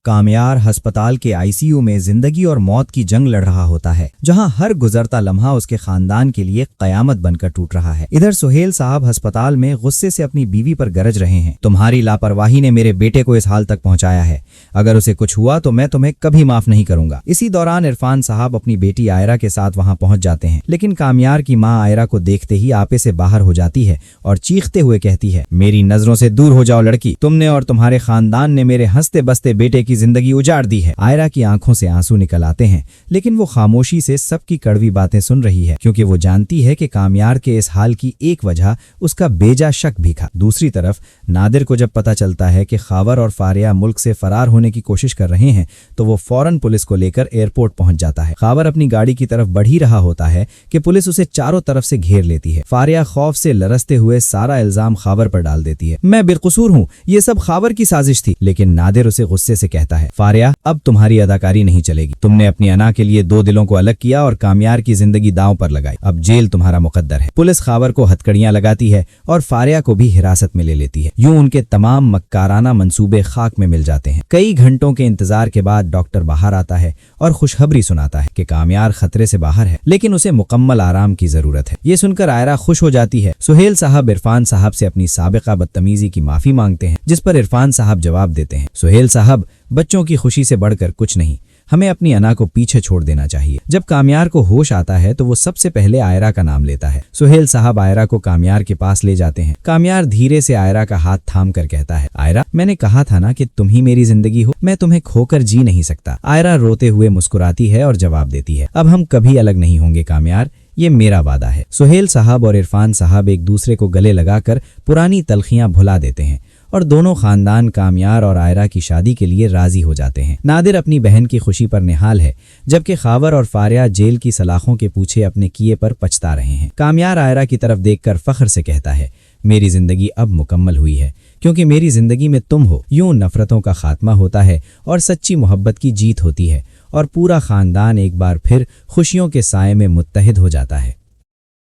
कामयार अस्पताल के आईसीयू में जिंदगी और मौत की जंग लड़ रहा होता है, जहां हर गुजरता लम्हा उसके खानदान के लिए कयामत बनकर टूट रहा है। इधर सुहेल साहब अस्पताल में गुस्से से अपनी बीवी पर गरज रहे हैं। तुम्हारी लापरवाही ने मेरे बेटे को इस हाल तक पहुंचाया है। अगर उसे कुछ हुआ तो मैं तुम्हें कभी माफ नहीं करूंगा। इसी दौरान इरफान साहब अपनी बेटी आयरा के साथ वहां पहुंच जाते हैं, लेकिन कामयार की मां आयरा को देखते ही आपे से बाहर हो जाती है और चीखते हुए कहती है, मेरी नजरों से दूर हो जाओ लड़की, तुमने और तुम्हारे खानदान ने मेरे हंसते बसते बेटे की जिंदगी उजाड़ दी है। आयरा की आंखों से आंसू निकल आते हैं, लेकिन वो खामोशी से सबकी कड़वी बातें सुन रही है, क्योंकि वो जानती है कि कामयार के इस हाल की एक वजह उसका बेजा शक भी था। दूसरी तरफ नादिर को जब पता चलता है कि खावर और फारिया मुल्क से फरार होने की कोशिश कर रहे हैं, तो वो फौरन पुलिस को लेकर एयरपोर्ट पहुंच जाता है। खावर अपनी गाड़ी की तरफ बढ़ ही रहा होता है कि पुलिस उसे चारों तरफ से घेर लेती है। फारिया खौफ से लरसते हुए सारा इल्जाम खावर पर डाल देती है। मैं बेकसूर हूँ, ये सब खावर की साजिश थी। लेकिन नादिर उसे गुस्से से कहता है, फारिया, अब तुम्हारी अदाकारी नहीं चलेगी। तुमने अपनी अना के लिए दो दिलों को अलग किया और कामयार की जिंदगी दांव पर लगाई। अब जेल तुम्हारा मुकद्दर है। पुलिस खावर को हथकड़ियां लगाती है और फारिया को भी हिरासत में ले लेती है। यूं उनके तमाम मक्काराना मंसूबे खाक में मिल जाते हैं। कई घंटों के इंतजार के बाद डॉक्टर बाहर आता है और खुशखबरी सुनाता है कि कामयार खतरे से बाहर है, लेकिन उसे मुकम्मल आराम की जरूरत है। ये सुनकर आयरा खुश हो जाती है। सुहेल साहब इरफान साहब से अपनी साबिका बदतमीजी की माफी मांगते हैं, जिस पर इरफान साहब जवाब देते हैं, सुहेल साहब, बच्चों की खुशी से बढ़कर कुछ नहीं, हमें अपनी अना को पीछे छोड़ देना चाहिए। जब कामयार को होश आता है तो वो सबसे पहले आयरा का नाम लेता है। सुहेल साहब आयरा को कामयार के पास ले जाते हैं। कामयार धीरे से आयरा का हाथ थाम कर कहता है, आयरा, मैंने कहा था ना कि तुम ही मेरी जिंदगी हो, मैं तुम्हें खोकर जी नहीं सकता। आयरा रोते हुए मुस्कुराती है और जवाब देती है, अब हम कभी अलग नहीं होंगे कामयार, ये मेरा वादा है। सुहेल साहब और इरफान साहब एक दूसरे को गले लगाकर पुरानी तलखियां भुला देते हैं और दोनों खानदान कामयार और आयरा की शादी के लिए राजी हो जाते हैं। नादिर अपनी बहन की खुशी पर निहाल है, जबकि खावर और फारिया जेल की सलाखों के पीछे अपने किए पर पछता रहे हैं। कामयार आयरा की तरफ देखकर फख्र से कहता है, मेरी जिंदगी अब मुकम्मल हुई है, क्योंकि मेरी जिंदगी में तुम हो। यूं नफरतों का खात्मा होता है और सच्ची मोहब्बत की जीत होती है और पूरा खानदान एक बार फिर खुशियों के साए में मुत्तहिद हो जाता है।